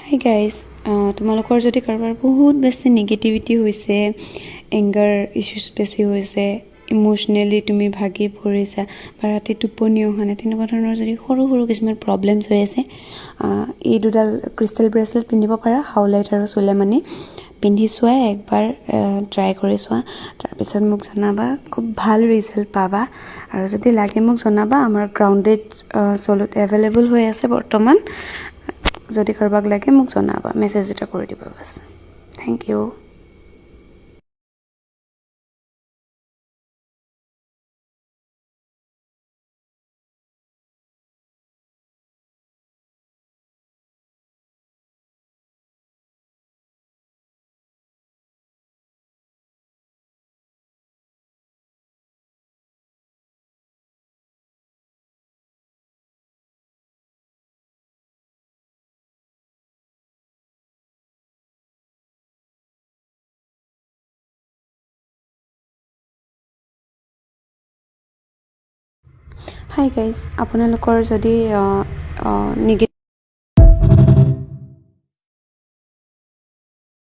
Hi guys, তোমালোকৰ যদি কাৰোবাৰ বহুত বেছি নিগেটিভিটি হৈছে, এংগাৰ ইছ্যুজ বেছি হৈছে, ইম'চনেলি তুমি ভাগি পৰিছা বা ৰাতি টোপনি অহা নাই, তেনেকুৱা ধৰণৰ যদি সৰু সৰু কিছুমান প্ৰব্লেমছ হৈ আছে, এই দুডাল ক্ৰিষ্টেল ব্ৰেচলেট পিন্ধিব পাৰা। হাউলাইট আৰু চুলেমানি পিন্ধি চোৱা, একবাৰ ট্ৰাই কৰি চোৱা, তাৰপিছত মোক জনাবা। খুব ভাল ৰিজাল্ট পাবা। আৰু যদি লাগে মোক জনাবা। আমাৰ গ্ৰাউণ্ডেড চলত এভেইলেবল হৈ আছে বৰ্তমান। যদি কাৰোবাক লাগে মোক জনাবা, মেছেজ এটা কৰি দিবা বাছ। Thank you. হাই গাইজ, আপোনালোকৰ যদি